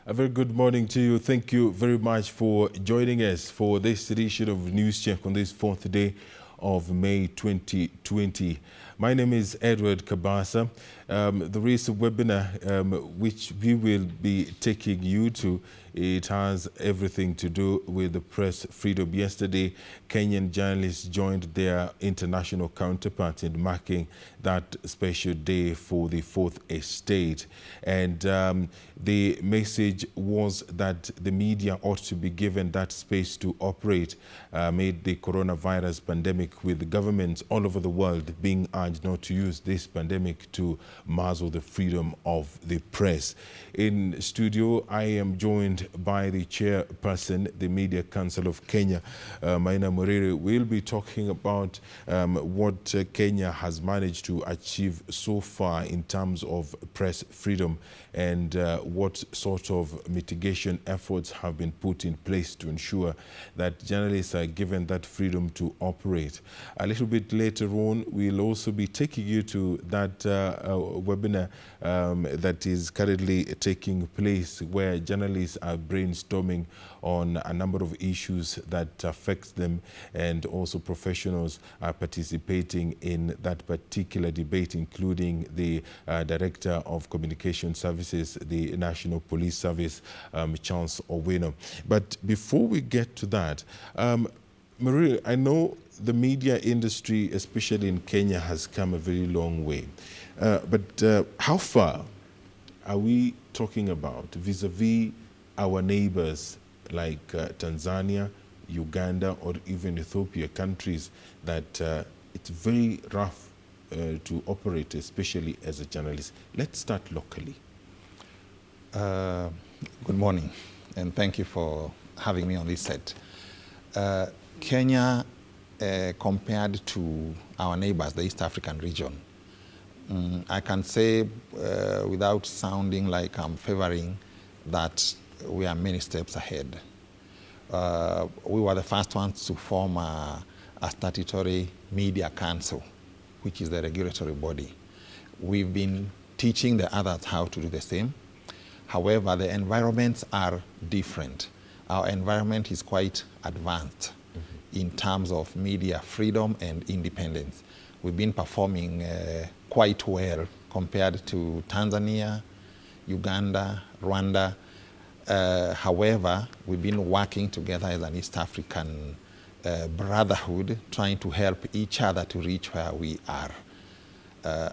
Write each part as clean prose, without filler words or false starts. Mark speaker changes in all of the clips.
Speaker 1: A very good morning to you. Thank you very much for joining us for this edition of News Check on this 4th day of May 2020. My name is Edward Kabasa. There is a webinar which we will be taking you to. It has everything to do with the press freedom. Yesterday, Kenyan journalists joined their international counterparts in marking that special day for the Fourth Estate. And the message was that the media ought to be given that space to operate amid the coronavirus pandemic, with governments all over the world being urged not to use this pandemic to muzzle the freedom of the press. In studio, I am joined by the chairperson, the Media Council of Kenya, Maina Muriri. We'll be talking about what Kenya has managed to achieve so far in terms of press freedom and what sort of mitigation efforts have been put in place to ensure that journalists are given that freedom to operate. A little bit later on, we'll also be taking you to that webinar that is currently taking place, where journalists are brainstorming on a number of issues that affect them, and also professionals are participating in that particular debate, including the Director of Communication Services, the National Police Service, Charles Owino. But before we get to that, Maria, I know the media industry, especially in Kenya, has come a very long way. But how far are we talking about vis-a-vis our neighbors like Tanzania, Uganda, or even Ethiopia, countries that it's very rough to operate, especially as a journalist? Let's start locally.
Speaker 2: Good morning, and thank you for having me on this set. Kenya, compared to our neighbors, the East African region, I can say without sounding like I'm favoring that we are many steps ahead. We were the first ones to form a statutory media council, which is the regulatory body. We've been teaching the others how to do the same. However, the environments are different. Our environment is quite advanced in terms of media freedom and independence. We've been performing quite well compared to Tanzania, Uganda, Rwanda. However, we've been working together as an East African brotherhood, trying to help each other to reach where we are.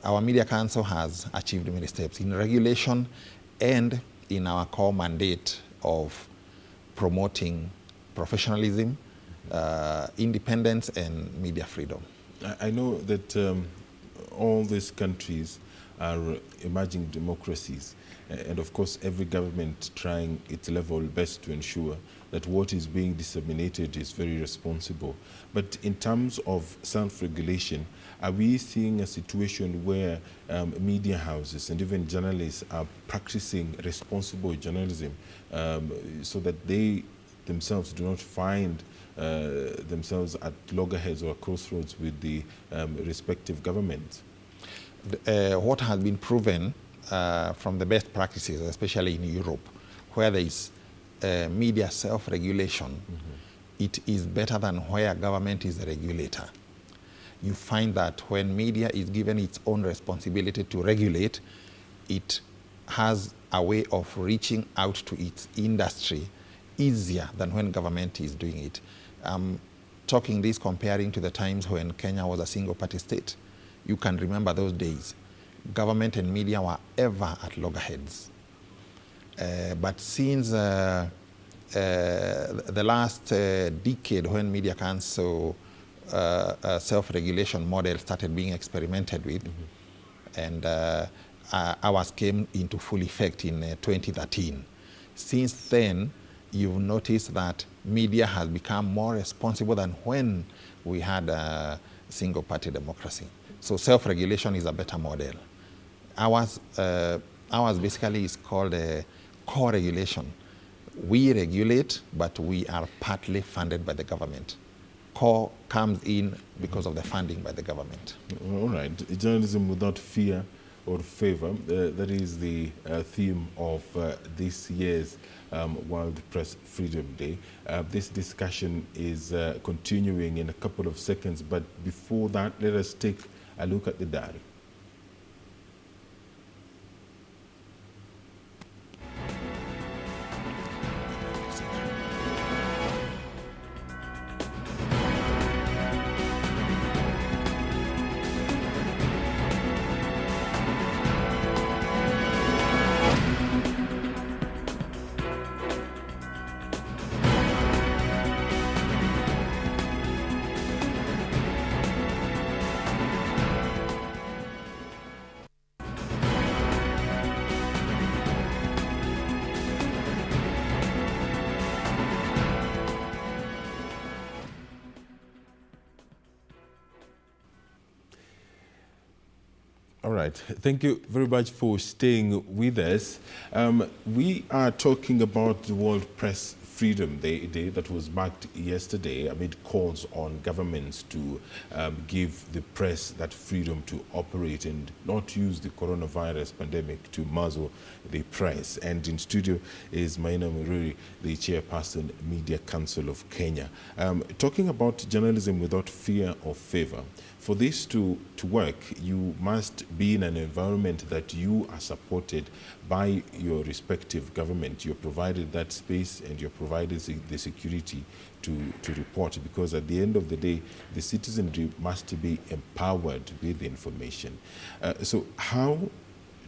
Speaker 2: Our Media Council has achieved many steps in regulation and in our core mandate of promoting professionalism, independence, and media freedom.
Speaker 1: I know that all these countries are emerging democracies, and of course every government trying its level best to ensure that what is being disseminated is very responsible. But in terms of self-regulation, are we seeing a situation where media houses and even journalists are practicing responsible journalism so that they themselves do not find themselves at loggerheads or crossroads with the respective governments?
Speaker 2: What has been proven from the best practices, especially in Europe, where there is media self-regulation, it is better than where government is the regulator. You find that when media is given its own responsibility to regulate, it has a way of reaching out to its industry easier than when government is doing it. Talking this comparing to the times when Kenya was a single-party state. You can remember those days. Government and media were ever at loggerheads. But since the last decade, when Media Council self-regulation model started being experimented with, and ours came into full effect in 2013. Since then, you've noticed that media has become more responsible than when we had a single-party democracy. So self-regulation is a better model. Ours basically is called a co-regulation. We regulate, but we are partly funded by the government. Co comes in because of the funding by the government.
Speaker 1: All right. Journalism without fear or favor. That is the theme of this year's World Press Freedom Day. This discussion is continuing in a couple of seconds, but before that, let us take a look at the diary. All right. Thank you very much for staying with us. We are talking about the World Press Freedom Day that was marked yesterday amid calls on governments to give the press that freedom to operate and not use the coronavirus pandemic to muzzle the press. And in studio is Maina Mururi, the chairperson, Media Council of Kenya. Talking about journalism without fear or favor. For this to work, you must be in an environment that you are supported by your respective government. You're provided that space and you're provided the security to report, because at the end of the day, the citizenry must be empowered with information. So how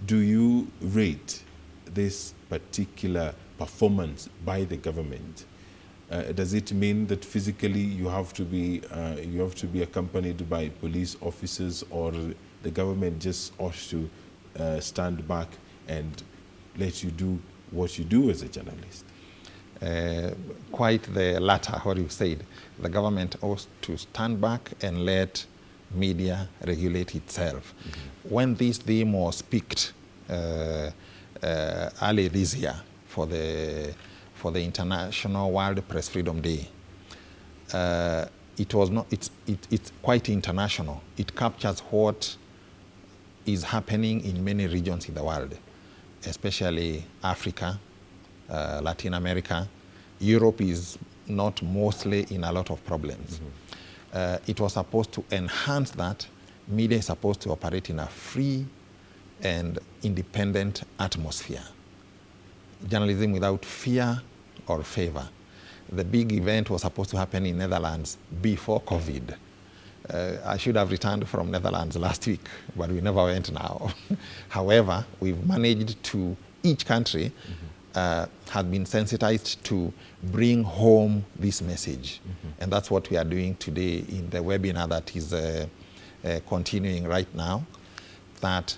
Speaker 1: do you rate this particular performance by the government? Does it mean that physically you have to be accompanied by police officers, or the government just ought to stand back and let you do what you do as a journalist?
Speaker 2: Quite the latter, what you said. The government ought to stand back and let media regulate itself. Mm-hmm. When this theme was picked early this year for the International World Press Freedom Day, it's quite international. It captures what is happening in many regions in the world, especially Africa, Latin America. Europe is not mostly in a lot of problems. Mm-hmm. It was supposed to enhance that. Media is supposed to operate in a free and independent atmosphere. Journalism without fear or favor. The big event was supposed to happen in Netherlands before COVID. I should have returned from Netherlands last week, but we never went now. However, we've managed to, each country has been sensitized to bring home this message. Mm-hmm. And that's what we are doing today in the webinar that is continuing right now, that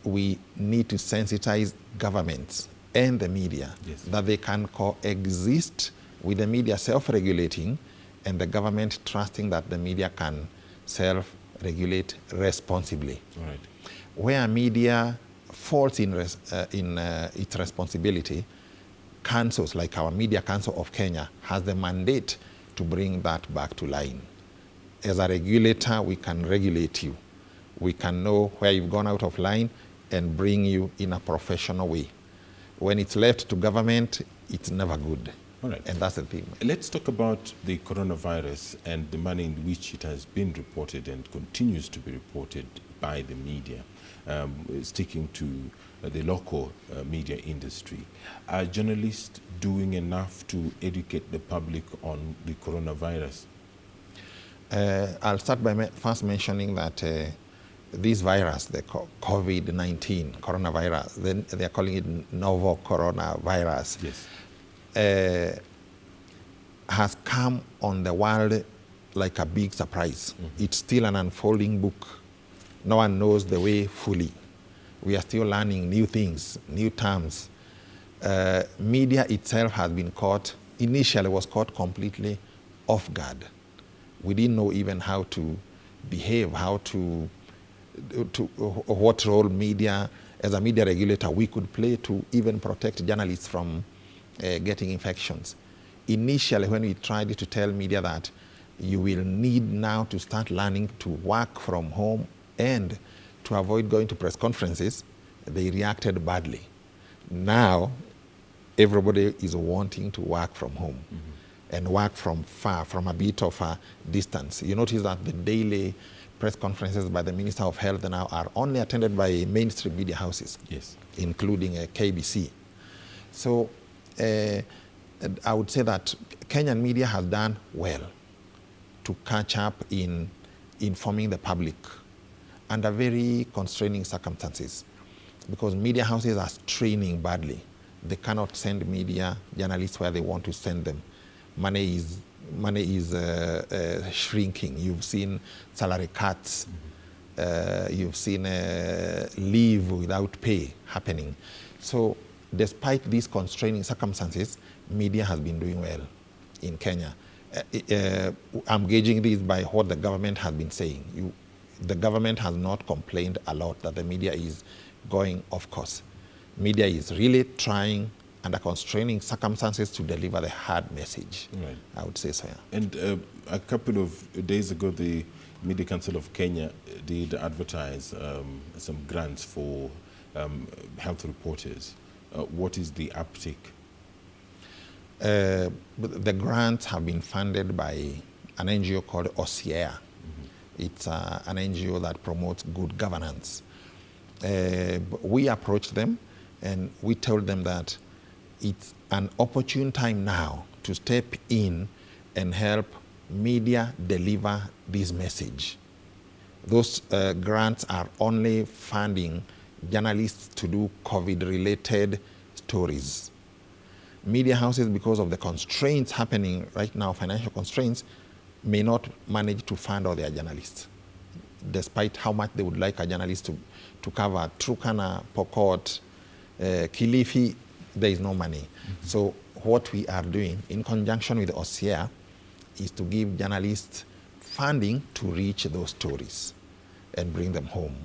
Speaker 2: we need to sensitize governments and the media, yes, that they can coexist with the media self-regulating and the government trusting that the media can self-regulate responsibly. Right. Where media falls in its responsibility, councils like our Media Council of Kenya has the mandate to bring that back to line. As a regulator, we can regulate you. We can know where you've gone out of line and bring you in a professional way. When it's left to government, it's never good. All right. And that's the thing.
Speaker 1: Let's talk about the coronavirus and the manner in which it has been reported and continues to be reported by the media, sticking to the local media industry. Are journalists doing enough to educate the public on the coronavirus?
Speaker 2: I'll start by first mentioning that this virus, the COVID-19 coronavirus, then they're calling it novel coronavirus, yes, has come on the world like a big surprise. Mm-hmm. It's still an unfolding book. No one knows the way fully. We are still learning new things, new terms. Media itself has been caught, initially was caught completely off guard. We didn't know even how to behave, what role media, as a media regulator, we could play to even protect journalists from getting infections. Initially, when we tried to tell media that you will need now to start learning to work from home and to avoid going to press conferences, they reacted badly. Now, everybody is wanting to work from home and work from far, from a bit of a distance. You notice that the daily press conferences by the Minister of Health now are only attended by mainstream media houses,
Speaker 1: yes,
Speaker 2: including KBC. So I would say that Kenyan media has done well to catch up in informing the public under very constraining circumstances, because media houses are straining badly. They cannot send media journalists where they want to send them. Money is shrinking. You've seen salary cuts. You've seen leave without pay happening. So despite these constraining circumstances, media has been doing well in Kenya. I'm gauging this by what the government has been saying. The government has not complained a lot that the media is going off course. Media is really trying under constraining circumstances to deliver the hard message. Right. I would say so, yeah.
Speaker 1: And a couple of days ago, the Media Council of Kenya did advertise some grants for health reporters. What is the uptake?
Speaker 2: The grants have been funded by an NGO called OCEA. It's an NGO that promotes good governance. We approached them and we told them that it's an opportune time now to step in and help media deliver this message. Those grants are only funding journalists to do COVID-related stories. Media houses, because of the constraints happening right now, financial constraints, may not manage to fund all their journalists, despite how much they would like a journalist to cover Turkana, Pokot, Kilifi. There is no money. So what we are doing in conjunction with OCEA is to give journalists funding to reach those stories and bring them home.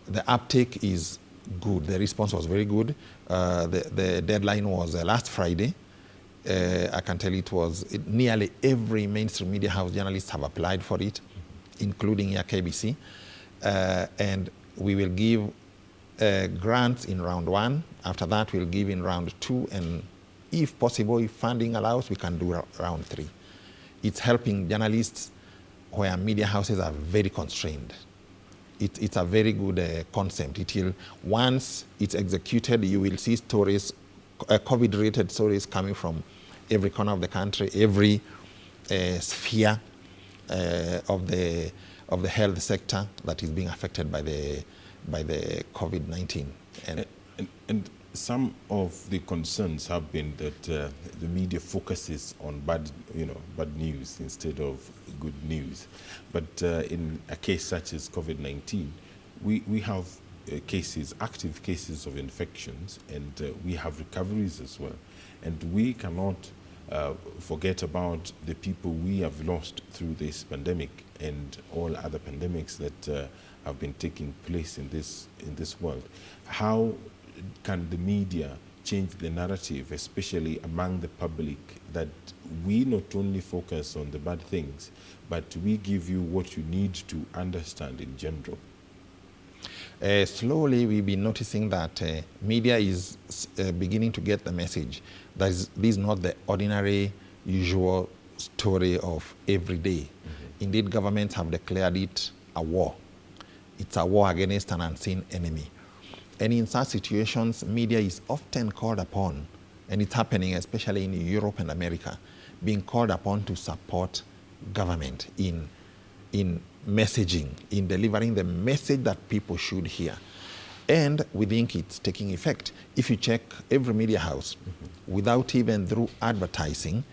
Speaker 2: The uptake is good. The response was very good. The deadline was last Friday. I can tell it was nearly every mainstream media house journalists have applied for it, including here KBC. And we will give grants in round 1. After that, we'll give in round 2. And if possible, if funding allows, we can do round 3. It's helping journalists where media houses are very constrained. It's a very good concept. Once it's executed, you will see stories, COVID-related stories coming from every corner of the country, every sphere of the health sector that is being affected by the COVID-19.
Speaker 1: And some of the concerns have been that the media focuses on bad news instead of good news. But in a case such as COVID-19, we have active cases of infections, and we have recoveries as well. And we cannot forget about the people we have lost through this pandemic and all other pandemics that have been taking place in this world. How can the media change the narrative, especially among the public, that we not only focus on the bad things, but we give you what you need to understand in general?
Speaker 2: Slowly, we've been noticing that media is beginning to get the message that this is not the ordinary, usual story of every day. Indeed, governments have declared it a war. It's a war against an unseen enemy. And in such situations, media is often called upon, and it's happening especially in Europe and America, being called upon to support government in messaging, in delivering the message that people should hear. And we think it's taking effect. If you check every media house, without even through advertising,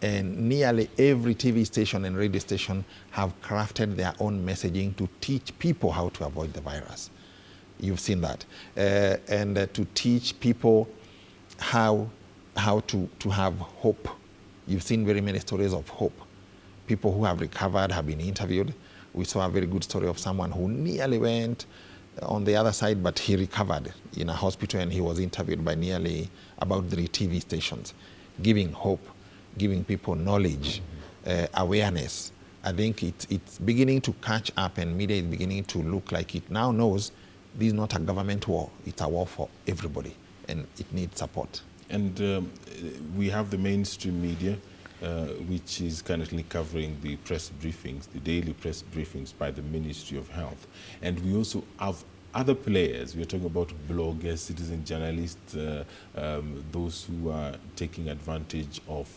Speaker 2: and nearly every TV station and radio station have crafted their own messaging to teach people how to avoid the virus. You've seen that. And to teach people how to have hope. You've seen very many stories of hope. People who have recovered have been interviewed. We saw a very good story of someone who nearly went on the other side, but he recovered in a hospital, and he was interviewed by nearly about 3 TV stations, giving hope, giving people knowledge, awareness I think it's beginning to catch up, and media is beginning to look like it now knows this is not a government war, it's a war for everybody, and it needs support.
Speaker 1: And we have the mainstream media, which is currently covering the press briefings, the daily press briefings by the Ministry of Health. And we also have other players. We're talking about bloggers, citizen journalists, those who are taking advantage of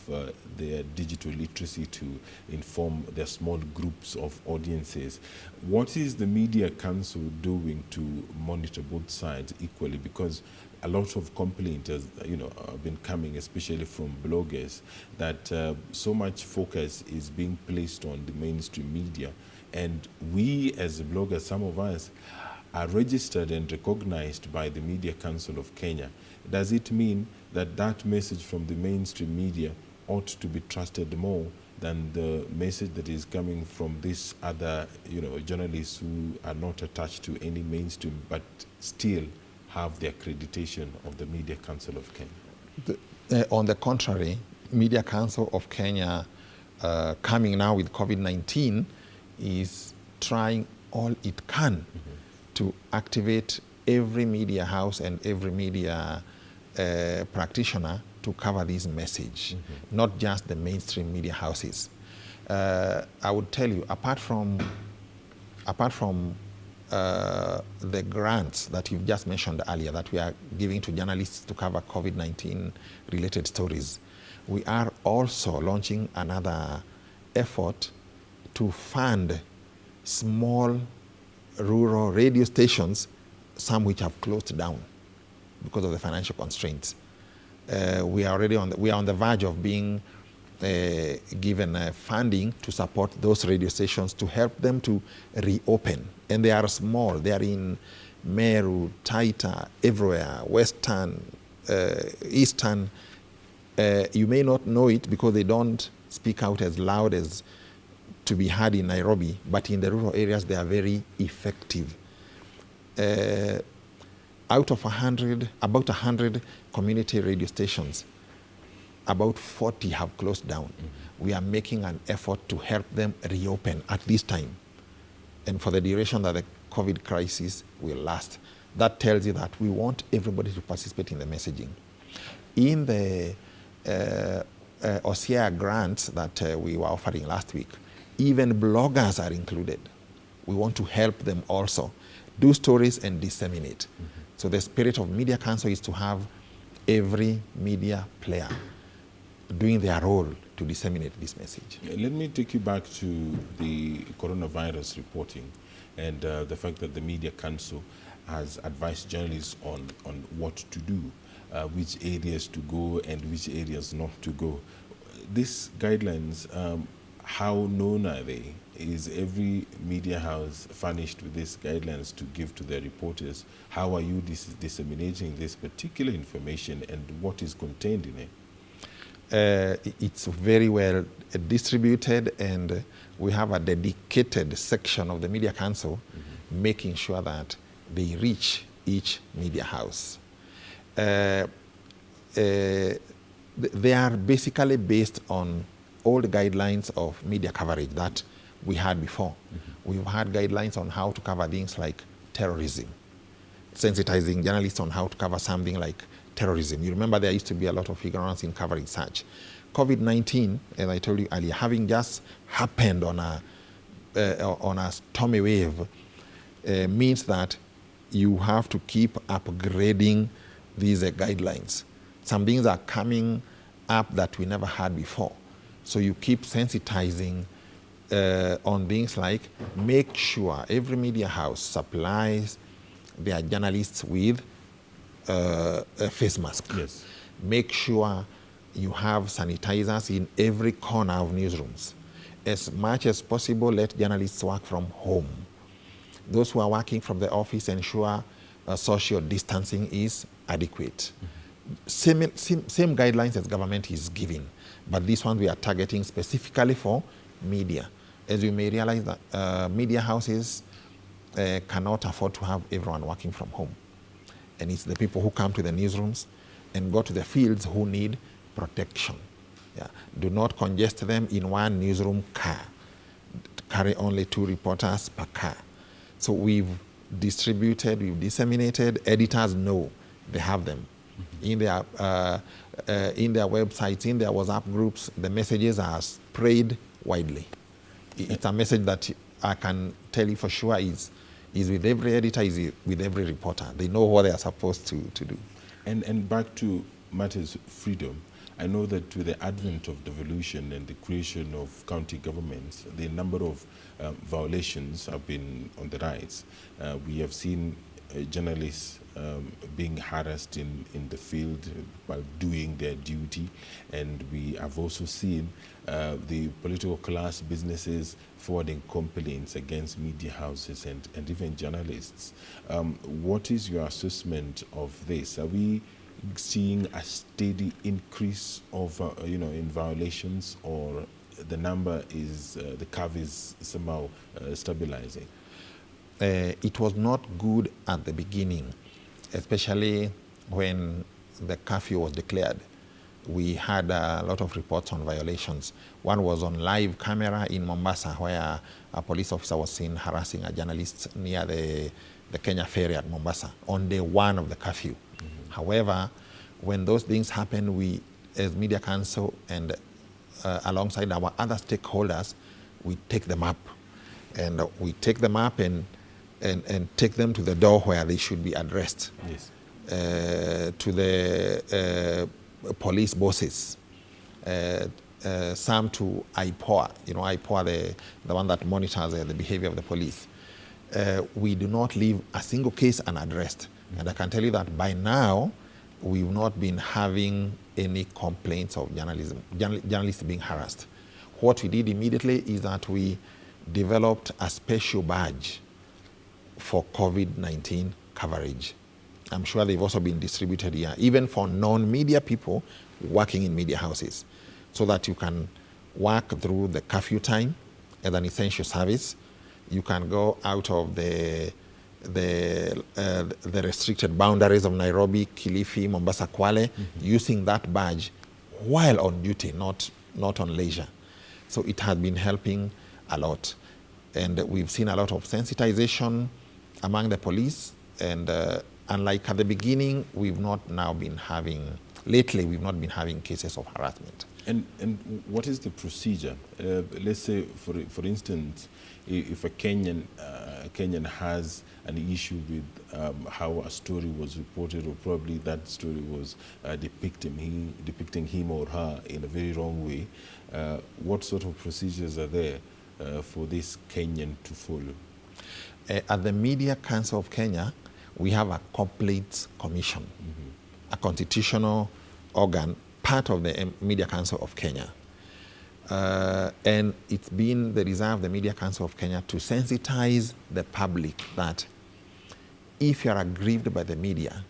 Speaker 1: their digital literacy to inform their small groups of audiences. What is the Media Council doing to monitor both sides equally? Because a lot of complaints, have been coming, especially from bloggers, that so much focus is being placed on the mainstream media. And we as bloggers, some of us, are registered and recognized by the Media Council of Kenya. Does it mean that that message from the mainstream media ought to be trusted more than the message that is coming from these other, journalists who are not attached to any mainstream but still have the accreditation of the Media Council of Kenya?
Speaker 2: On the contrary, Media Council of Kenya, coming now with COVID-19, is trying all it can to activate every media house and every media practitioner to cover this message, not just the mainstream media houses. I would tell you, apart from the grants that you've just mentioned earlier that we are giving to journalists to cover COVID-19 related stories, we are also launching another effort to fund small rural radio stations, some which have closed down because of the financial constraints. We are on the verge of being given funding to support those radio stations to help them to reopen. And they are small. They are in Meru, Taita, everywhere, Western, Eastern. You may not know it because they don't speak out as loud as to be heard in Nairobi, but in the rural areas they are very effective. Out of about 100 community radio stations, about 40 have closed down. We are making an effort to help them reopen at this time and for the duration that the COVID crisis will last. That tells you that we want everybody to participate in the messaging. In the OSIA grants that we were offering last week, even bloggers are included. We want to help them also do stories and disseminate. So the spirit of Media Council is to have every media player doing their role to disseminate this message.
Speaker 1: Let me take you back to the coronavirus reporting and the fact that the Media Council has advised journalists on what to do, which areas to go and which areas not to go. These guidelines, how known are they? Is every media house furnished with these guidelines to give to their reporters? How are you disseminating this particular information and what is contained in it?
Speaker 2: It's very well distributed, and we have a dedicated section of the Media Council making sure that they reach each media house. They are basically based on all the guidelines of media coverage that we had before. We've had guidelines on how to cover things like terrorism, sensitizing journalists on how to cover something like terrorism. You remember there used to be a lot of ignorance in covering such. COVID-19, as I told you earlier, having just happened on a stormy wave, means that you have to keep upgrading these guidelines. Some things are coming up that we never had before. So you keep sensitizing on things like make sure every media house supplies their journalists with a face mask.
Speaker 1: Yes.
Speaker 2: Make sure you have sanitizers in every corner of newsrooms. As much as possible, let journalists work from home. Those who are working from the office, ensure social distancing is adequate. Same guidelines as government is giving, but this one we are targeting specifically for media. As you may realize that media houses cannot afford to have everyone working from home. And it's the people who come to the newsrooms and go to the fields who need protection. Yeah. Do not congest them in one newsroom car. carry only 2 reporters per car. So we've distributed, we've disseminated. Editors know they have them in their websites, in their WhatsApp groups. The messages are spread widely. It's a message that I can tell you for sure is with every editor, is with every reporter. They know what they are supposed to do.
Speaker 1: And back to matters freedom, I know that with the advent of devolution and the creation of county governments, the number of violations have been on the rise. We have seen journalists being harassed in the field while doing their duty, and we have also seen the political class businesses forwarding complaints against media houses and even journalists. What is your assessment of this? Are we seeing a steady increase of in violations, or the number is the curve is somehow stabilizing?
Speaker 2: It was not good at the beginning, especially when the curfew was declared. We had a lot of reports on violations. One was on live camera in Mombasa, where a police officer was seen harassing a journalist near the Kenya ferry at Mombasa on day 1 of the curfew. However, when those things happen, we, as Media Council and alongside our other stakeholders, we take them up. And we take them up and take them to the door where they should be addressed.
Speaker 1: Yes.
Speaker 2: To the police bosses, some to IPOA, IPOA, the one that monitors the behavior of the police. We do not leave a single case unaddressed. And I can tell you that by now, we've not been having any complaints of journalists being harassed. What we did immediately is that we developed a special badge for COVID-19 coverage. I'm sure they've also been distributed here, even for non-media people working in media houses, so that you can work through the curfew time as an essential service. You can go out of the restricted boundaries of Nairobi, Kilifi, Mombasa, Kwale, using that badge while on duty, not on leisure. So it has been helping a lot. And we've seen a lot of sensitization among the police. And unlike at the beginning, we've not been having cases of harassment.
Speaker 1: And what is the procedure? Let's say, for instance, if a Kenyan has an issue with how a story was reported, or probably that story was depicting him or her in a very wrong way, what sort of procedures are there for this Kenyan to follow?
Speaker 2: At the Media Council of Kenya, we have a complaints commission, a constitutional organ, part of the Media Council of Kenya. And it's been the desire of the Media Council of Kenya to sensitize the public that if you are aggrieved by the media,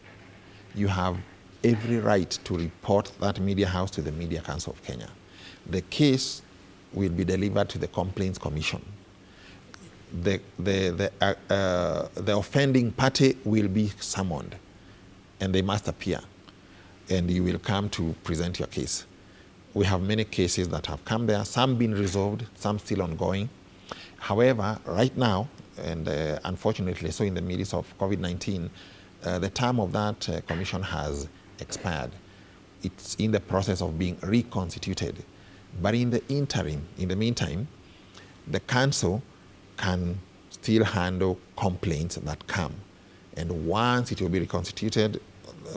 Speaker 2: you have every right to report that media house to the Media Council of Kenya. The case will be delivered to the Complaints Commission. The offending party will be summoned, and they must appear, and you will come to present your case. We have many cases that have come there, some been resolved, some still ongoing. However, right now, and unfortunately so in the midst of COVID-19, the term of that commission has expired. It's in the process of being reconstituted. But in the meantime, the council can still handle complaints that come. And once it will be reconstituted,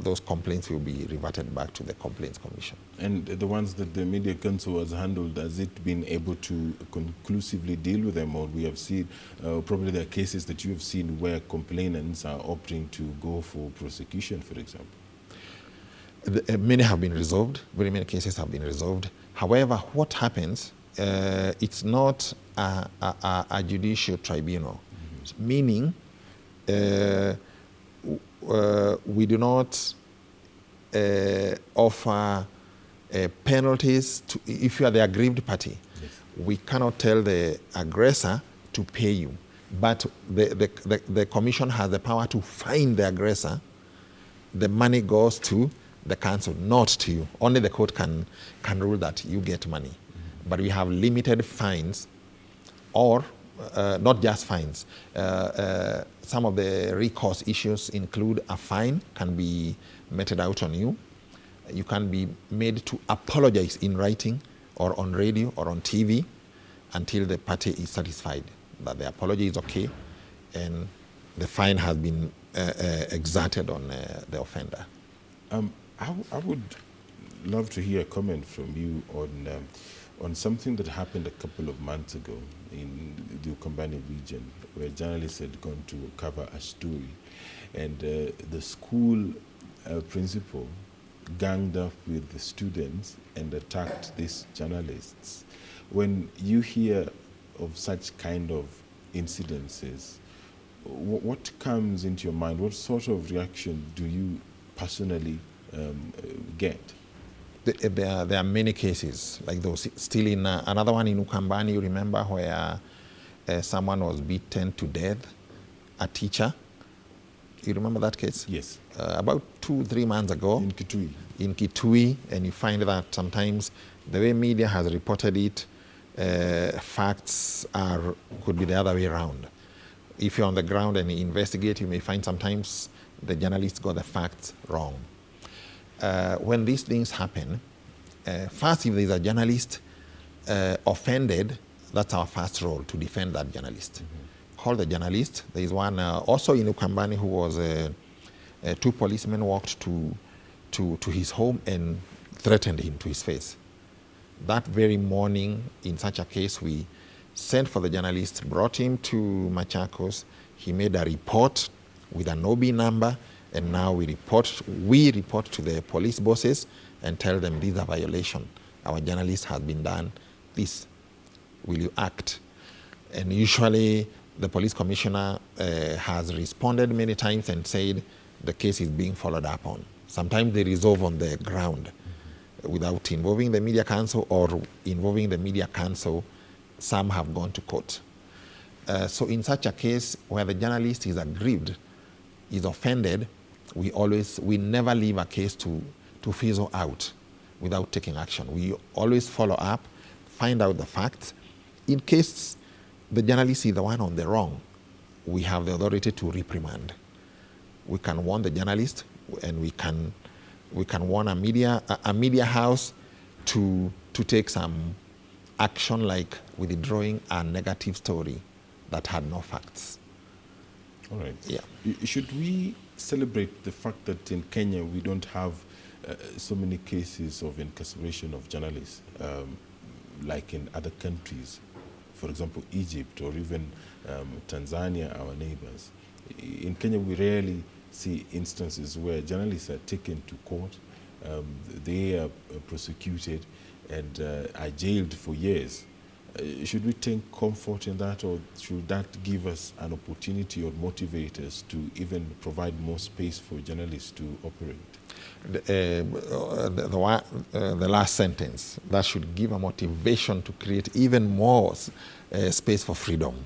Speaker 2: those complaints will be reverted back to the Complaints Commission. And
Speaker 1: the ones that the Media Council has handled, has it been able to conclusively deal with them? Or we have seen, probably there are cases that you have seen where complainants are opting to go for prosecution, for example?
Speaker 2: Many have been resolved. Very many cases have been resolved. However, what happens, it's not a judicial tribunal, meaning we do not offer penalties if you are the aggrieved party. Yes. We cannot tell the aggressor to pay you, but the commission has the power to fine the aggressor. The money goes to the council, not to you. Only the court can rule that you get money. But we have limited fines or not just fines. Some of the recourse issues include a fine can be meted out on you. You can be made to apologize in writing or on radio or on TV until the party is satisfied that the apology is okay and the fine has been exerted on the offender.
Speaker 1: I would love to hear a comment from you on something that happened a couple of months ago in the Ukambani region, where journalists had gone to cover a story, and the school principal ganged up with the students and attacked these journalists. When you hear of such kind of incidences, what comes into your mind? What sort of reaction do you personally get?
Speaker 2: There are many cases like those. Still in another one in Ukambani, you remember, where someone was beaten to death, a teacher. You remember that case?
Speaker 1: Yes.
Speaker 2: About 2-3 months ago.
Speaker 1: In Kitui.
Speaker 2: In Kitui, and you find that sometimes the way media has reported it, facts could be the other way around. If you're on the ground and investigate, you may find sometimes the journalists got the facts wrong. When these things happen, first, if there's a journalist offended, that's our first role, to defend that journalist. Call the journalist. There is one also in Ukambani who was, 2 policemen walked to his home and threatened him to his face. That very morning, in such a case, we sent for the journalist, brought him to Machakos. He made a report with an OB number, and now we report to the police bosses and tell them this is a violation. Our journalist has been done this. Will you act? And usually the police commissioner has responded many times and said the case is being followed up on. Sometimes they resolve on the ground without involving the media council, or involving the media council. Some have gone to court. So in such a case where the journalist is aggrieved, is offended, we never leave a case to fizzle out without taking action. We always follow up, find out the facts. In case the journalist is the one on the wrong, we have the authority to reprimand. We can warn the journalist, and we can warn a media house to take some action, like withdrawing a negative story that had no facts.
Speaker 1: All right.
Speaker 2: Yeah.
Speaker 1: Should we celebrate the fact that in Kenya we don't have so many cases of incarceration of journalists like in other countries, for example, Egypt or even Tanzania, our neighbors? In Kenya, we rarely see instances where journalists are taken to court, they are prosecuted and are jailed for years. Should we take comfort in that, or should that give us an opportunity or motivate us to even provide more space for journalists to operate?
Speaker 2: The last sentence, that should give a motivation to create even more space for freedom.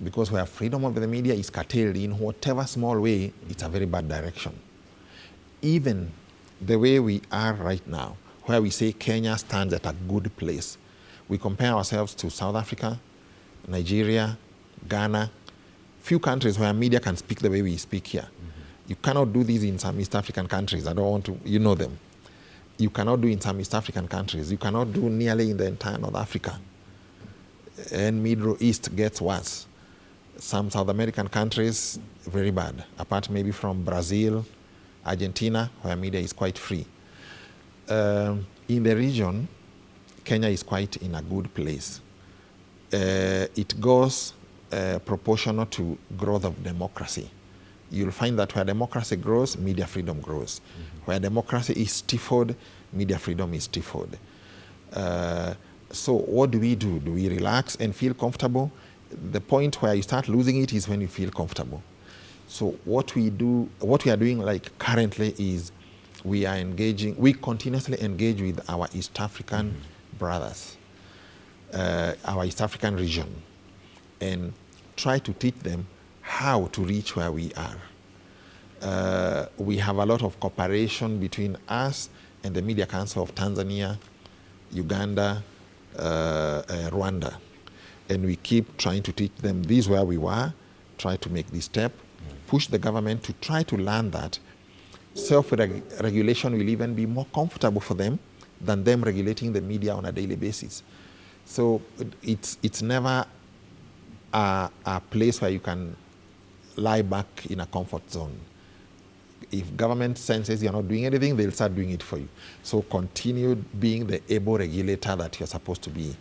Speaker 2: Because where freedom of the media is curtailed in whatever small way, it's a very bad direction. Even the way we are right now, where we say Kenya stands at a good place, we compare ourselves to South Africa, Nigeria, Ghana, few countries where media can speak the way we speak here. You cannot do this in some East African countries. I don't want to, you know them. You cannot do in some East African countries. You cannot do nearly in the entire North Africa. And Middle East gets worse. Some South American countries, very bad, apart maybe from Brazil, Argentina, where media is quite free. In the region, Kenya is quite in a good place. It goes proportional to growth of democracy. You'll find that where democracy grows, media freedom grows. Where democracy is stifled, media freedom is stifled. So what do? Do we relax and feel comfortable? The point where you start losing it is when you feel comfortable. So what we are doing like currently is we continuously engage with our East African brothers, our East African region, and try to teach them how to reach where we are. We have a lot of cooperation between us and the Media Council of Tanzania, Uganda, Rwanda. And we keep trying to teach them this where we were, try to make this step, push the government to try to learn that self-regulation will even be more comfortable for them than them regulating the media on a daily basis. So it's never a place where you can lie back in a comfort zone. If government senses you're not doing anything, they'll start doing it for you. So continue being the able regulator that you're supposed to be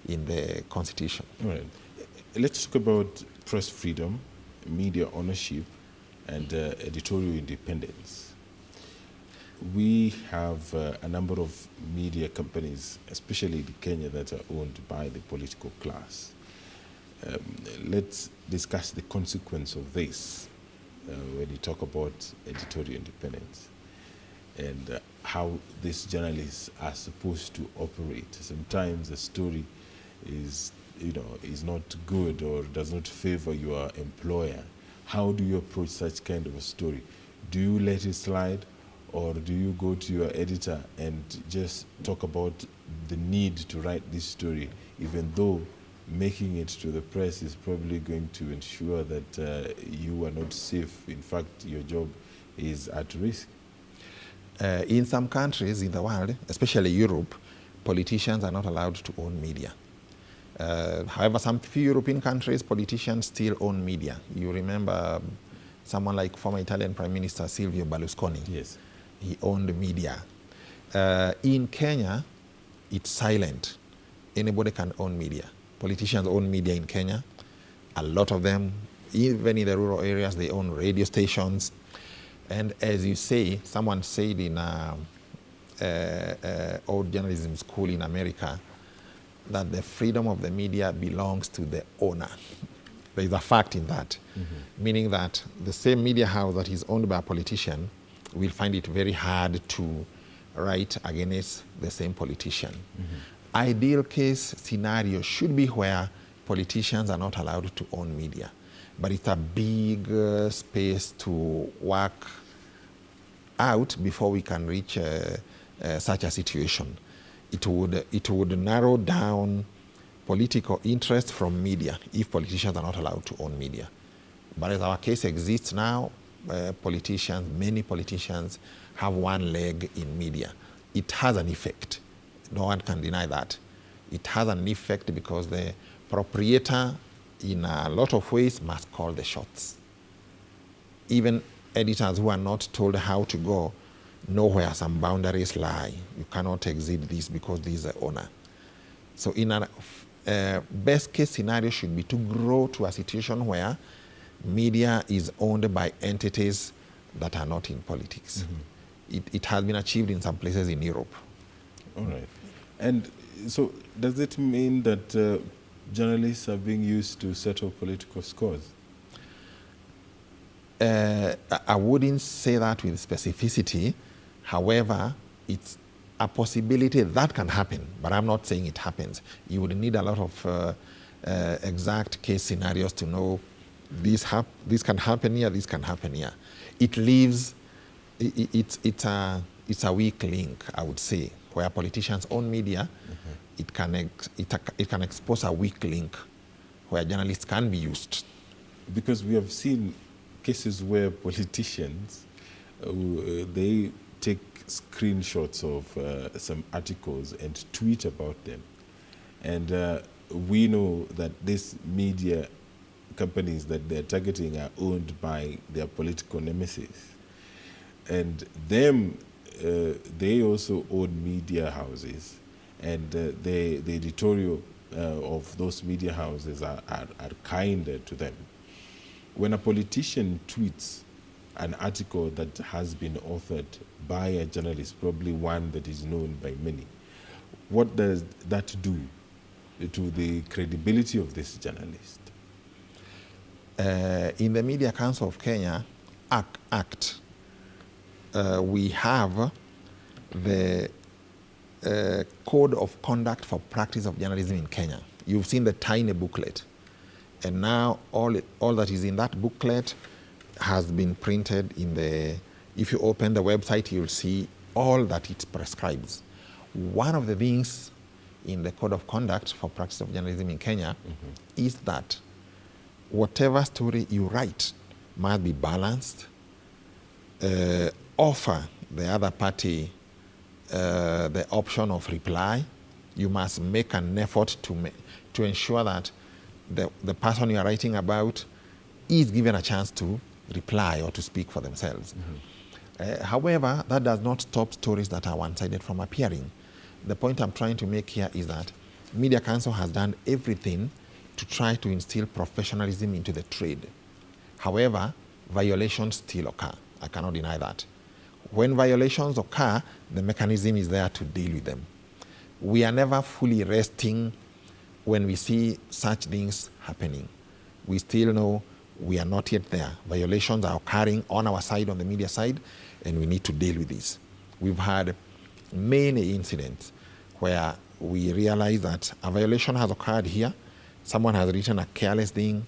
Speaker 2: in the Constitution.
Speaker 1: All right. Let's talk about press freedom, media ownership, and editorial independence. We have a number of media companies, especially in Kenya, that are owned by the political class. Let's discuss the consequence of this when you talk about editorial independence and how these journalists are supposed to operate. Sometimes the story is not good or does not favor your employer. How do you approach such kind of a story? Do you let it slide, or do you go to your editor and just talk about the need to write this story, even though making it to the press is probably going to ensure that you are not safe? In fact, your job is at risk.
Speaker 2: In some countries in the world, especially Europe, politicians are not allowed to own media. However, some few European countries, politicians still own media. You remember someone like former Italian Prime Minister Silvio Berlusconi.
Speaker 1: Yes.
Speaker 2: He owned media. In Kenya, it's silent. Anybody can own media. Politicians own media in Kenya. A lot of them, even in the rural areas, they own radio stations. And as you say, someone said in old journalism school in America that the freedom of the media belongs to the owner. There is a fact in that, meaning that the same media house that is owned by a politician will find it very hard to write against the same politician. Ideal case scenario should be where politicians are not allowed to own media, but it's a big space to work out before we can reach such a situation. It would narrow down political interest from media if politicians are not allowed to own media. But as our case exists now, many politicians have one leg in media. It has an effect. No one can deny that. It has an effect because the proprietor, in a lot of ways, must call the shots. Even editors who are not told how to go know where some boundaries lie. You cannot exceed this because this is the owner. So in a best case scenario should be to grow to a situation where media is owned by entities that are not in politics. It has been achieved in some places in Europe.
Speaker 1: All right. And so does it mean that journalists are being used to settle political scores?
Speaker 2: I wouldn't say that with specificity. However, it's a possibility that can happen, but I'm not saying it happens. You would need a lot of exact case scenarios to know this can happen here, this can happen here. It leaves, it's a weak link, I would say, where politicians own media. It can expose a weak link where journalists can be used.
Speaker 1: Because we have seen cases where politicians, they take screenshots of some articles and tweet about them. And we know that these media companies that they're targeting are owned by their political nemesis. And them, they also own media houses. And the editorial of those media houses are kinder to them. When a politician tweets an article that has been authored by a journalist, probably one that is known by many, what does that do to the credibility of this journalist?
Speaker 2: In the Media Council of Kenya Act, we have the Code of Conduct for Practice of Journalism in Kenya. You've seen the tiny booklet. And now all that is in that booklet has been printed in the, if you open the website, you'll see all that it prescribes. One of the things in the Code of Conduct for Practice of Journalism in Kenya is that whatever story you write must be balanced, offer the other party the option of reply. You must make an effort to ensure that the person you are writing about is given a chance to reply or to speak for themselves. However, that does not stop stories that are one-sided from appearing. The point I'm trying to make here is that Media Council has done everything to try to instill professionalism into the trade. However, violations still occur. I cannot deny that. When violations occur, the mechanism is there to deal with them. We are never fully resting when we see such things happening. We still know we are not yet there. Violations are occurring on our side, on the media side, and we need to deal with this. We've had many incidents where we realize that a violation has occurred here. Someone has written a careless thing,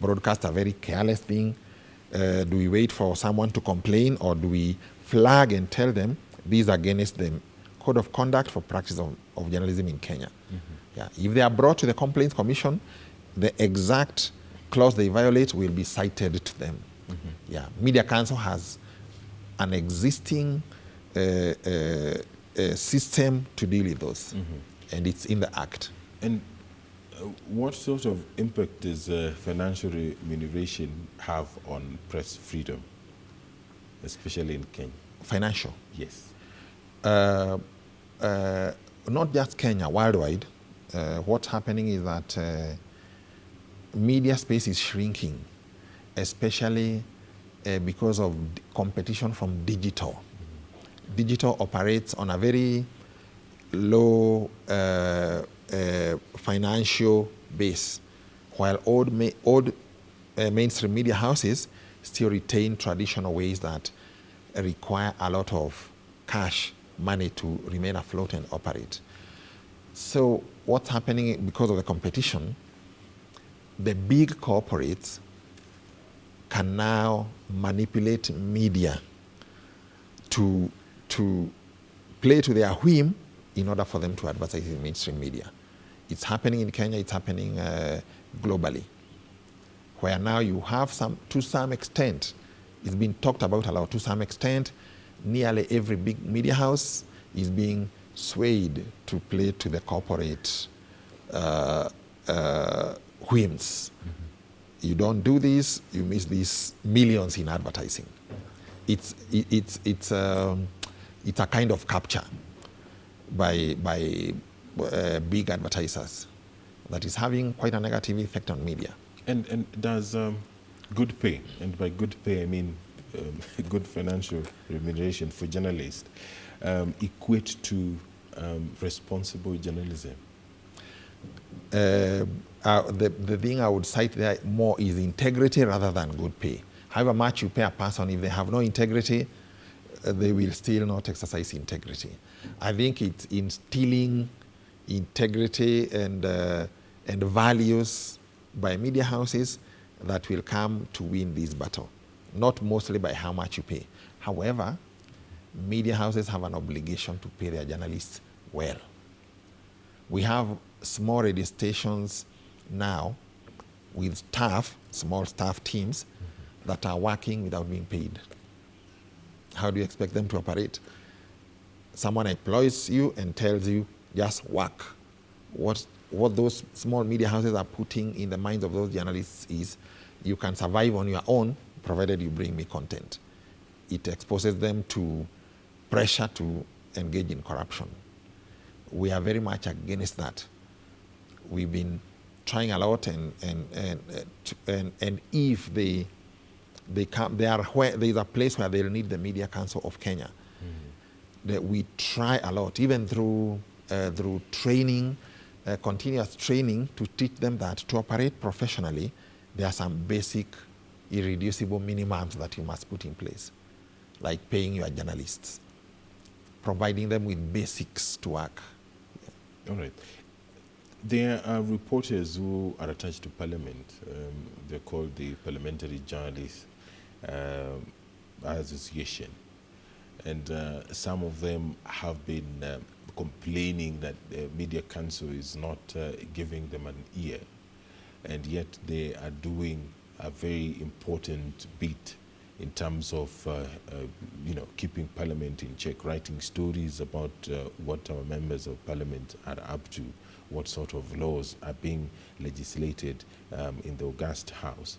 Speaker 2: broadcast a very careless thing. Do we wait for someone to complain, or do we flag and tell them these are against the Code of Conduct for Practice of Journalism in Kenya? Yeah. If they are brought to the Complaints Commission, the exact clause they violate will be cited to them. Yeah. Media Council has an existing system to deal with those, and it's in the Act.
Speaker 1: And what sort of impact does financial remuneration have on press freedom, especially in Kenya?
Speaker 2: Financial?
Speaker 1: Yes.
Speaker 2: Not just Kenya, worldwide. What's happening is that media space is shrinking, especially because of competition from digital. Digital operates on a very low financial base, while old mainstream media houses still retain traditional ways that require a lot of cash money to remain afloat and operate. So what's happening because of the competition, the big corporates can now manipulate media to play to their whim in order for them to advertise in mainstream media. It's happening in Kenya, it's happening globally, where now you have to some extent, it's been talked about a lot, to some extent, nearly every big media house is being swayed to play to the corporate whims. You don't do this, you miss these millions in advertising. It's a kind of capture by big advertisers that is having quite a negative effect on media.
Speaker 1: And does good pay, and by good pay I mean good financial remuneration for journalists, equate to responsible journalism? The thing I would cite there more is integrity rather than good pay. However much you pay a person, if they have no integrity, they will still not exercise integrity. I think it's instilling integrity and values by media houses that will come to win this battle, not mostly by how much you pay. However, media houses have an obligation to pay their journalists well. We have small radio stations now with staff, small staff teams, that are working without being paid. How do you expect them to operate? Someone employs you and tells you, just work. What those small media houses are putting in the minds of those journalists is, you can survive on your own, provided you bring me content. It exposes them to pressure to engage in corruption. We are very much against that. We've been trying a lot, and if they come, there's a place where they'll need the Media Council of Kenya. That we try a lot, even through training, continuous training, to teach them that to operate professionally, there are some basic, irreducible minimums that you must put in place, like paying your journalists, providing them with basics to work. All right. There are reporters who are attached to Parliament. They're called the Parliamentary Journalists Association. And some of them have been complaining that the Media Council is not giving them an ear, and yet they are doing a very important bit in terms of keeping Parliament in check, writing stories about what our members of Parliament are up to, what sort of laws are being legislated in the august House.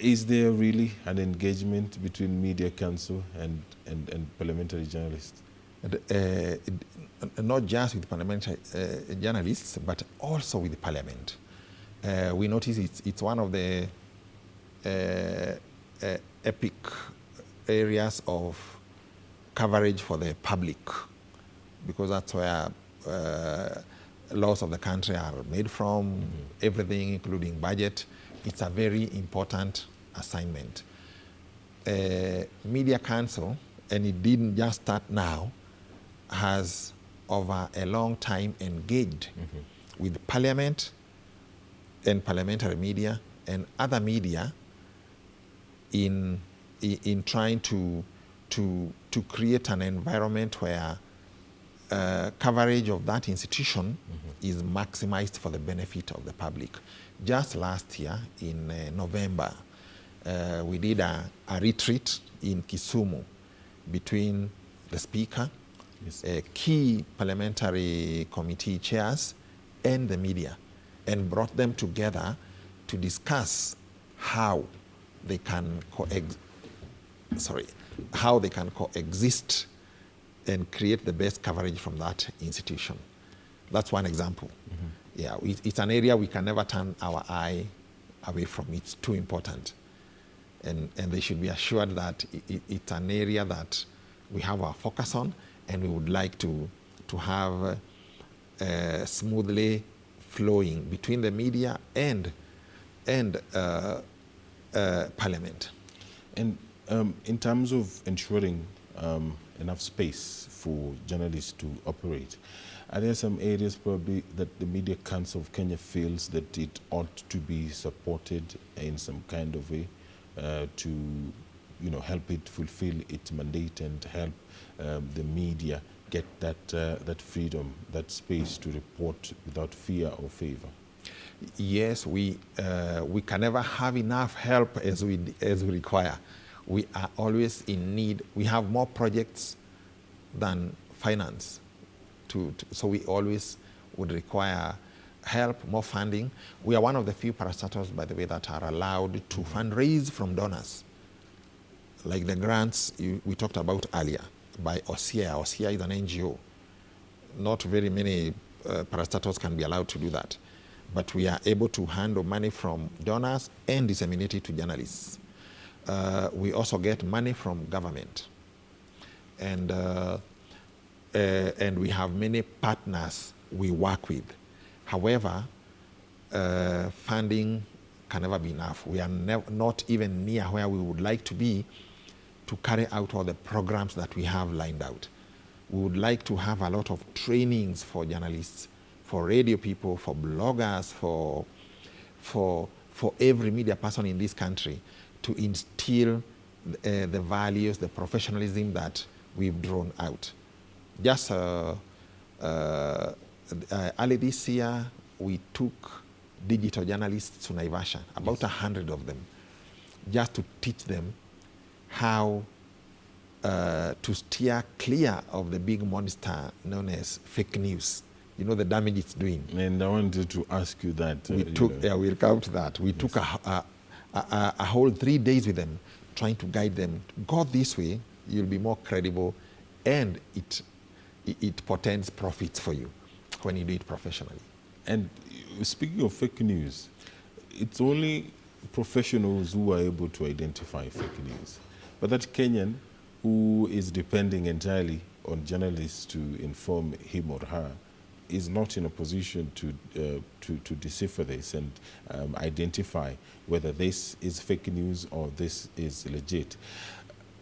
Speaker 1: Is there really an engagement between Media Council and parliamentary journalists?
Speaker 2: Not just with parliamentary journalists, but also with Parliament. We notice it's one of the epic areas of coverage for the public, because that's where laws of the country are made from, everything including budget. It's a very important assignment. Media Council, and it didn't just start now, has over a long time engaged with Parliament and parliamentary media and other media in trying to create an environment where coverage of that institution is maximized for the benefit of the public. Just last year in November, we did a retreat in Kisumu between the Speaker, key parliamentary committee chairs, and the media, and brought them together to discuss how they can coexist and create the best coverage from that institution. That's one example. Yeah, it's an area we can never turn our eye away from. It's too important. And they should be assured that it's an area that we have our focus on, and we would like to have smoothly flowing between the media and Parliament.
Speaker 1: And in terms of ensuring enough space for journalists to operate, are there some areas probably that the Media Council of Kenya feels that it ought to be supported in some kind of way to help it fulfill its mandate and help the media get that freedom, that space to report without fear or favor?
Speaker 2: Yes, we can never have enough help as we require. We are always in need. We have more projects than finance, so we always would require help, more funding. We are one of the few parastatals, by the way, that are allowed to fundraise from donors, like the grants we talked about earlier by OSIA. OSIA is an NGO. Not very many parastatals can be allowed to do that, but we are able to handle money from donors and disseminate it to journalists. We also get money from government, and we have many partners we work with. However, funding can never be enough. We are not even near where we would like to be to carry out all the programs that we have lined out. We would like to have a lot of trainings for journalists, for radio people, for bloggers, for every media person in this country, to instill the values, the professionalism that we've drawn out. Just early this year, we took digital journalists to Naivasha, about 100 of them, just to teach them how to steer clear of the big monster known as fake news. You know the damage it's doing.
Speaker 1: And I wanted to ask you that.
Speaker 2: We'll come to that. We took a whole 3 days with them, trying to guide them. Go this way, you'll be more credible, and it portends profits for you when you do it professionally.
Speaker 1: And speaking of fake news, it's only professionals who are able to identify fake news. But that Kenyan who is depending entirely on journalists to inform him or her is not in a position to decipher this and identify whether this is fake news or this is legit.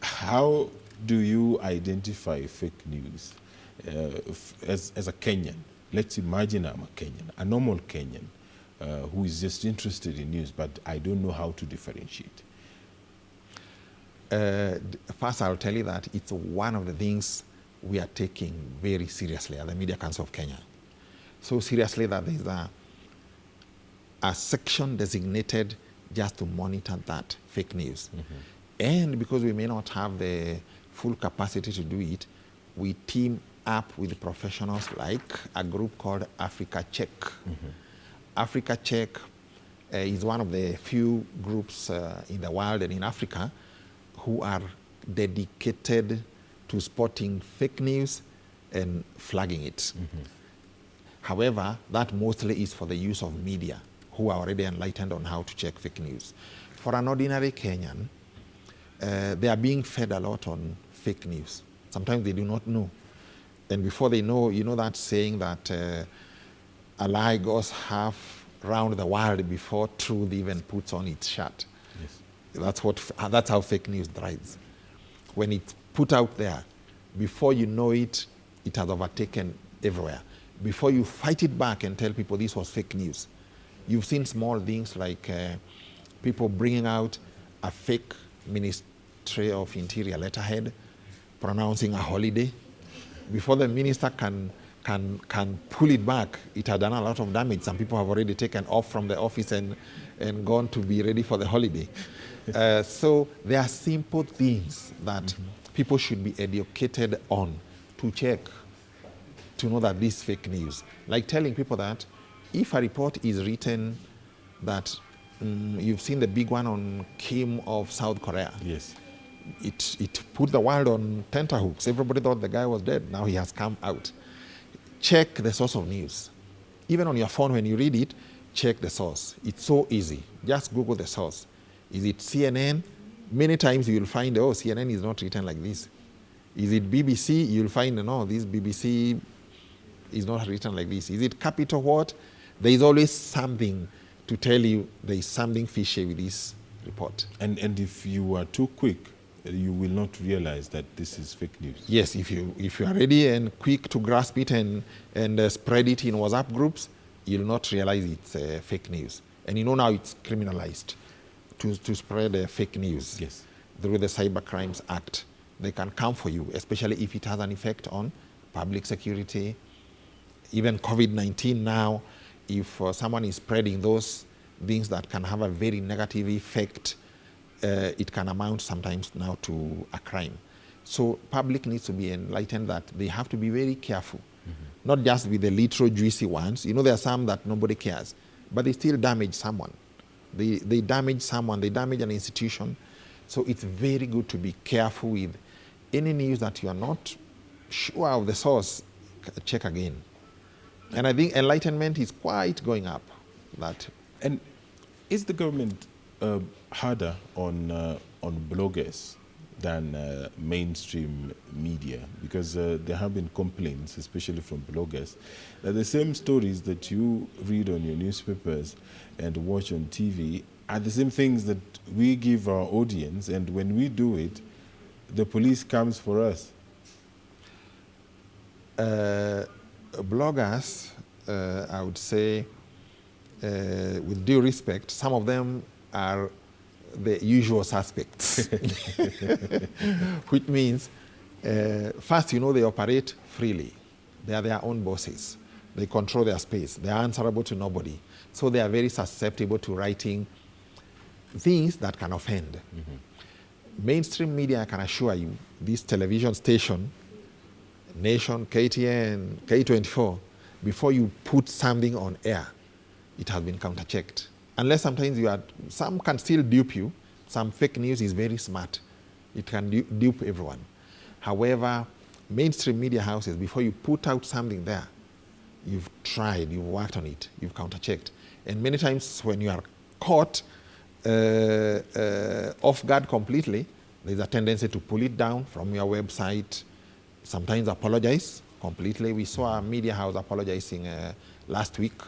Speaker 1: How do you identify fake news as a Kenyan? Let's imagine I'm a Kenyan, a normal Kenyan who is just interested in news, but I don't know how to differentiate.
Speaker 2: First, I'll tell you that it's one of the things we are taking very seriously at the Media Council of Kenya. So seriously that there is a section designated just to monitor that fake news. And because we may not have the full capacity to do it, we team up with professionals like a group called Africa Check. Africa Check is one of the few groups in the world and in Africa who are dedicated to spotting fake news and flagging it. However, that mostly is for the use of media who are already enlightened on how to check fake news. For an ordinary Kenyan, they are being fed a lot on fake news. Sometimes they do not know. And before they know, you know that saying that a lie goes half round the world before truth even puts on its shirt. Yes. That's how fake news drives. When it's put out there, before you know it, it has overtaken everywhere. Before you fight it back and tell people this was fake news, you've seen small things like people bringing out a fake Ministry of Interior letterhead pronouncing a holiday. Before the minister can pull it back, it had done a lot of damage. Some people have already taken off from the office and gone to be ready for the holiday. So there are simple things that people should be educated on to check, to know that this is fake news. Like telling people that if a report is written that you've seen the big one on Kim of South Korea.
Speaker 1: Yes.
Speaker 2: It put the world on tenterhooks. Everybody thought the guy was dead. Now he has come out. Check the source of news. Even on your phone when you read it, check the source. It's so easy. Just Google the source. Is it CNN? Many times you'll find, oh, CNN is not written like this. Is it BBC? You'll find, no, this BBC is not written like this. Is it Capital what? There is always something to tell you there is something fishy with this report. And
Speaker 1: if you are too quick, you will not realize that this is fake news.
Speaker 2: Yes, if you are ready and quick to grasp it and spread it in WhatsApp groups, you'll not realize it's fake news. And you know now it's criminalized to spread fake news.
Speaker 1: Yes. Through
Speaker 2: the Cyber Crimes Act. They can come for you, especially if it has an effect on public security. Even COVID-19 now, if someone is spreading those things that can have a very negative effect, it can amount sometimes now to a crime. So public needs to be enlightened that they have to be very careful, not just with the literal juicy ones. You know, there are some that nobody cares, but they still damage someone. They damage someone, they damage an institution. So it's very good to be careful with any news that you are not sure of the source, check again. And I think enlightenment is quite going up.
Speaker 1: And is the government harder on bloggers than mainstream media? Because there have been complaints, especially from bloggers, that the same stories that you read on your newspapers and watch on TV are the same things that we give our audience, and when we do it, the police comes for us.
Speaker 2: Bloggers, I would say, with due respect, some of them are the usual suspects, which means, first, you know, they operate freely. They are their own bosses. They control their space. They are answerable to nobody. So they are very susceptible to writing things that can offend. Mainstream media, I can assure you, this television station, Nation, KTN, K24, before you put something on air, it has been counter-checked. Unless sometimes some can still dupe you. Some fake news is very smart. It can dupe everyone. However, mainstream media houses, before you put out something there, you've tried, you've worked on it, you've counter-checked. And many times when you are caught off guard completely, there's a tendency to pull it down from your website, sometimes apologize completely. We saw a media house apologizing last week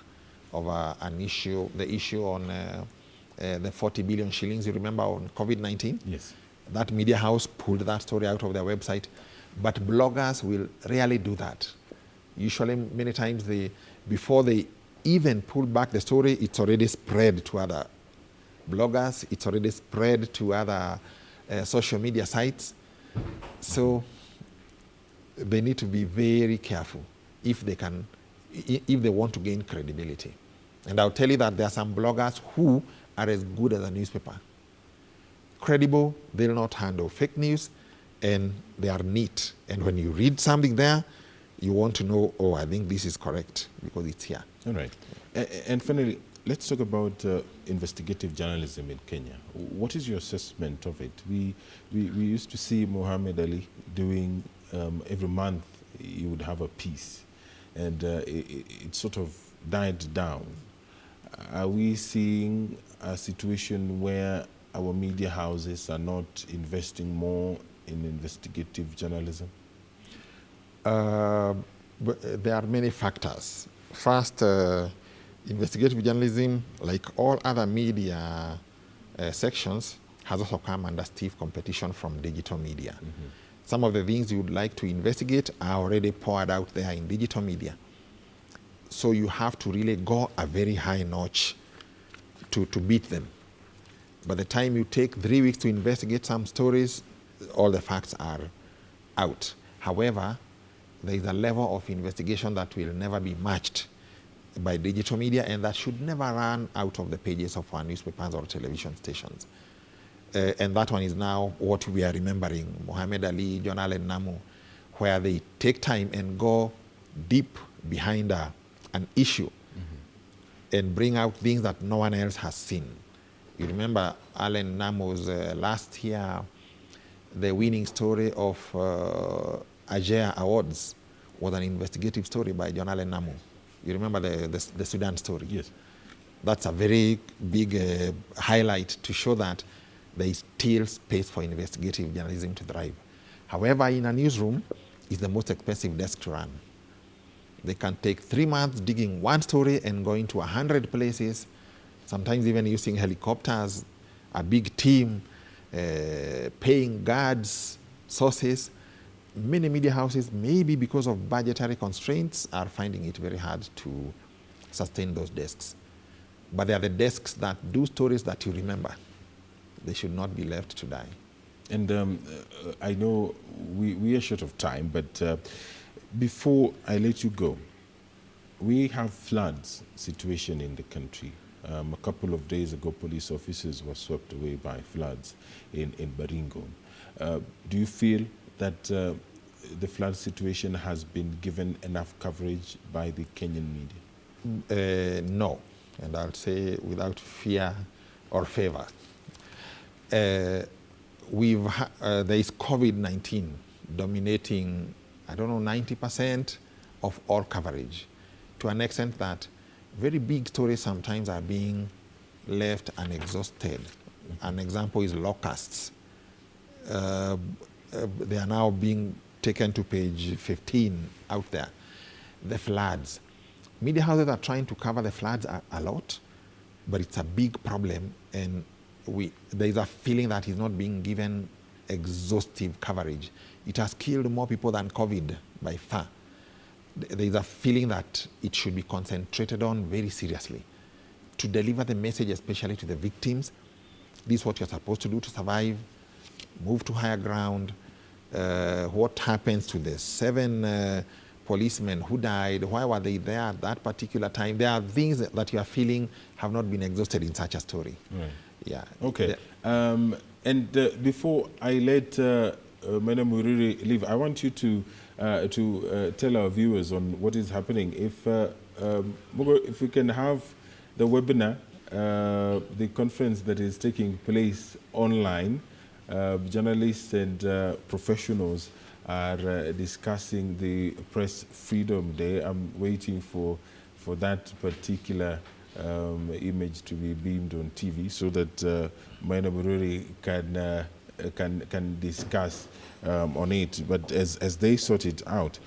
Speaker 2: of the issue on the 40 billion shillings, you remember, on COVID-19?
Speaker 1: Yes.
Speaker 2: That media house pulled that story out of their website. But bloggers will rarely do that. Usually, many times, before they even pull back the story, it's already spread to other bloggers, it's already spread to other social media sites. So they need to be very careful if they want to gain credibility. And I'll tell you that there are some bloggers who are as good as a newspaper. Credible, they'll not handle fake news, and they are neat. And when you read something there, you want to know, oh, I think this is correct because it's here.
Speaker 1: All right. And finally, let's talk about investigative journalism in Kenya. What is your assessment of it? We used to see Muhammad Ali doing, every month he would have a piece, and it sort of died down. Are we seeing a situation where our media houses are not investing more in investigative journalism?
Speaker 2: But there are many factors. First, investigative journalism, like all other media sections, has also come under stiff competition from digital media. Mm-hmm. Some of the things you would like to investigate are already poured out there in digital media. So you have to really go a very high notch to beat them. By the time you take 3 weeks to investigate some stories, all the facts are out. However, there is a level of investigation that will never be matched by digital media, and that should never run out of the pages of our newspapers or television stations. And that one is now what we are remembering, Muhammad Ali, John Allen Namu, where they take time and go deep behind an issue, mm-hmm. and bring out things that no one else has seen. You remember Allen Namu's last year, the winning story of Ajaya Awards was an investigative story by John Allen Namu. You remember the Sudan story?
Speaker 1: Yes.
Speaker 2: That's a very big highlight to show that there is still space for investigative journalism to thrive. However, in a newsroom, it's the most expensive desk to run. They can take 3 months digging one story and going to 100 places, sometimes even using helicopters, a big team, paying guards, sources. Many media houses, maybe because of budgetary constraints, are finding it very hard to sustain those desks. But they are the desks that do stories that you remember. They should not be left to die.
Speaker 1: And I know we are short of time, but before I let you go, we have floods situation in the country. A couple of days ago, police officers were swept away by floods in Baringo. Do you feel that the flood situation has been given enough coverage by the Kenyan media?
Speaker 2: No, and I'll say without fear or favor. There is COVID-19 dominating, 90% of all coverage, to an extent that very big stories sometimes are being left unexhausted. An example is locusts. They are now being taken to page 15 out there. The floods. Media houses are trying to cover the floods a lot, but it's a big problem, and there is a feeling that it's not being given exhaustive coverage. It has killed more people than COVID by far. There is a feeling that it should be concentrated on very seriously to deliver the message, especially to the victims. This is what you're supposed to do to survive. Move to higher ground. What happens to the 7 policemen who died? Why were they there at that particular time? There are things that you are feeling have not been exhausted in such a story.
Speaker 1: Right.
Speaker 2: Yeah.
Speaker 1: Okay. And before I let Madam Muriri leave, I want you to tell our viewers on what is happening. If we can have the webinar, the conference that is taking place online, journalists and professionals are discussing the Press Freedom Day. I'm waiting for that particular image to be beamed on TV so that Madam Muriri can discuss on it. But as they sort it out,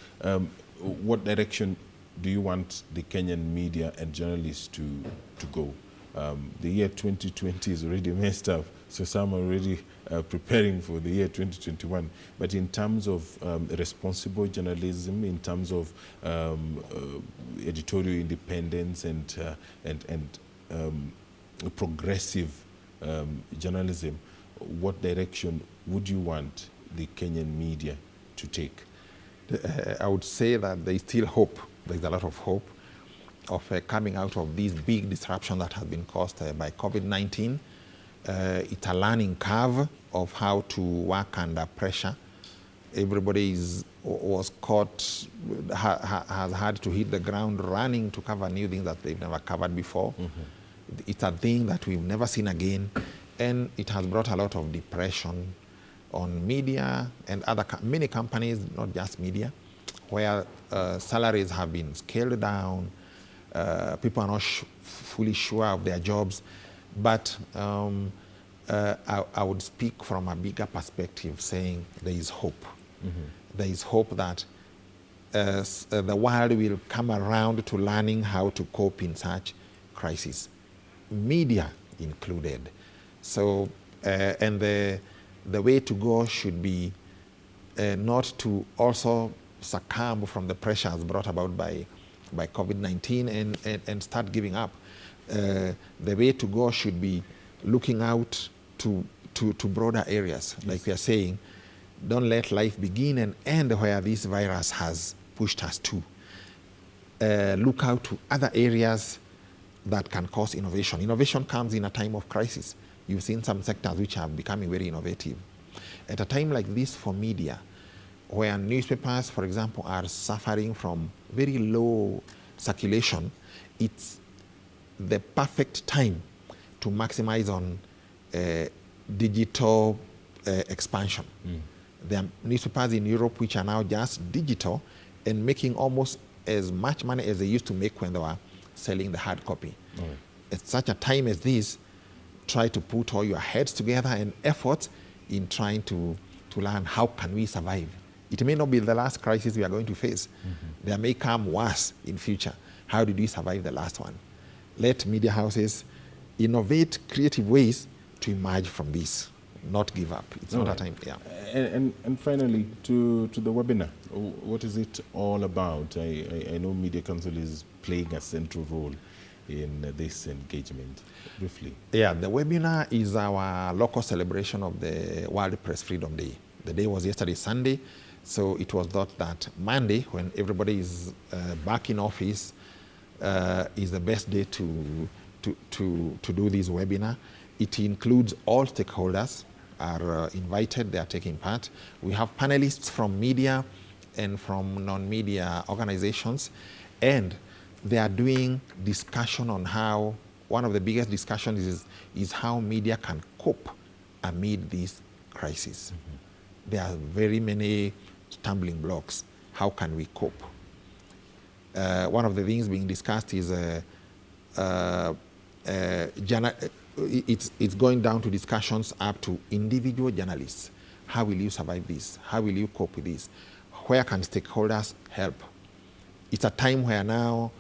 Speaker 1: what direction do you want the Kenyan media and journalists to go? The year 2020 is already messed up, so some are already preparing for the year 2021. But in terms of responsible journalism, in terms of editorial independence and progressive journalism, what direction would you want the Kenyan media to take?
Speaker 2: I would say that there is still hope. There is a lot of hope of coming out of this big disruption that has been caused by COVID-19. It's a learning curve of how to work under pressure. Everybody was caught, has had to hit the ground running to cover new things that they've never covered before. It's a thing that we've never seen again, and it has brought a lot of depression on media and many companies, not just media, where salaries have been scaled down. People are not fully sure of their jobs, but I would speak from a bigger perspective, saying there is hope. There is hope that the world will come around to learning how to cope in such crises, media included. So, and the way to go should be not to also succumb from the pressures brought about by COVID-19 and start giving up. The way to go should be looking out to broader areas, like we are saying. Don't let life begin and end where this virus has pushed us to. Look out to other areas that can cause innovation. Innovation comes in a time of crisis. You've seen some sectors which are becoming very innovative. At a time like this for media, where newspapers, for example, are suffering from very low circulation, it's the perfect time to maximize on digital expansion. There are newspapers in Europe which are now just digital and making almost as much money as they used to make when they were selling the hard copy. At such a time as this, try to put all your heads together and efforts in trying to learn how can we survive. It may not be the last crisis we are going to face. There may come worse in future. How did we survive the last one? Let media houses innovate creative ways to emerge from this, not give up. It's not a time. Yeah.
Speaker 1: And finally, to the webinar, what is it all about? I know Media Council is playing a central role in this engagement. Briefly.
Speaker 2: Yeah, the webinar is our local celebration of the World Press Freedom Day. The day was yesterday, Sunday, so it was thought that Monday, when everybody is back in office, is the best day to do this webinar. It includes all stakeholders are invited, they are taking part. We have panelists from media and from non-media organizations, and they are doing discussion on how, one of the biggest discussions is how media can cope amid this crisis. There are very many stumbling blocks. How can we cope? One of the things being discussed is it's going down to discussions up to individual journalists. How will you survive this? How will you cope with this? Where can stakeholders help? It's a time where now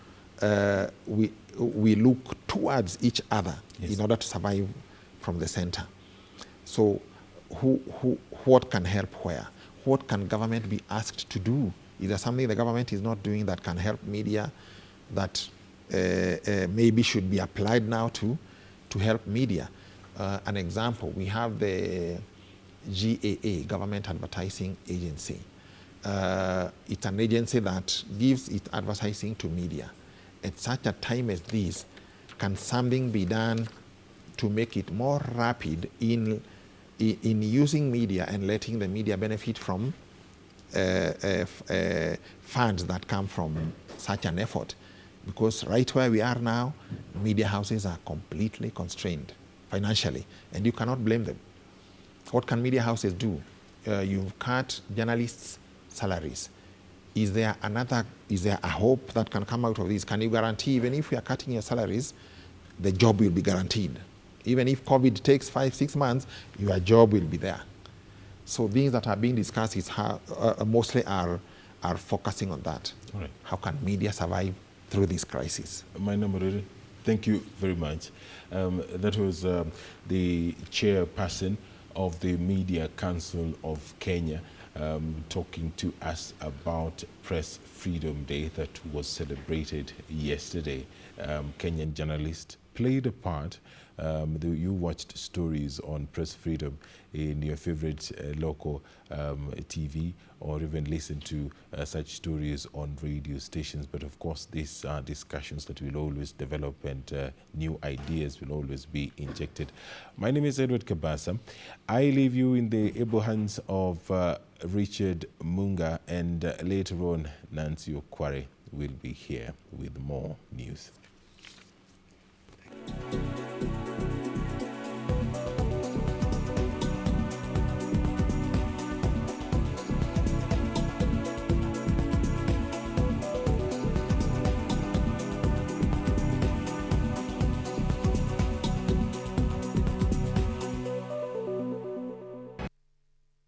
Speaker 2: we look towards each other in order to survive from the center. So what can help where? What can government be asked to do? Is there something the government is not doing that can help media that maybe should be applied now to help media? An example, we have the GAA, Government Advertising Agency. It's an agency that gives its advertising to media. At such a time as this, can something be done to make it more rapid in using media and letting the media benefit from funds that come from such an effort? Because right where we are now, media houses are completely constrained financially, and you cannot blame them. What can media houses do? You've cut journalists' salaries. Is there a hope that can come out of this? Can you guarantee, even if we are cutting your salaries, the job will be guaranteed? Even if COVID takes 5-6 months, your job will be there. So things that are being discussed is how, mostly are focusing on that.
Speaker 1: All right.
Speaker 2: How can media survive through this crisis?
Speaker 1: Thank you very much. That was the chairperson of the Media Council of Kenya, talking to us about Press Freedom Day that was celebrated yesterday. Kenyan journalist played a part. You watched stories on press freedom in your favorite local TV, or even listened to such stories on radio stations. But of course, these are discussions that will always develop, and new ideas will always be injected. My name is Edward Kabasa. I leave you in the able hands of Richard Munga, and later on, Nancy Okware will be here with more news.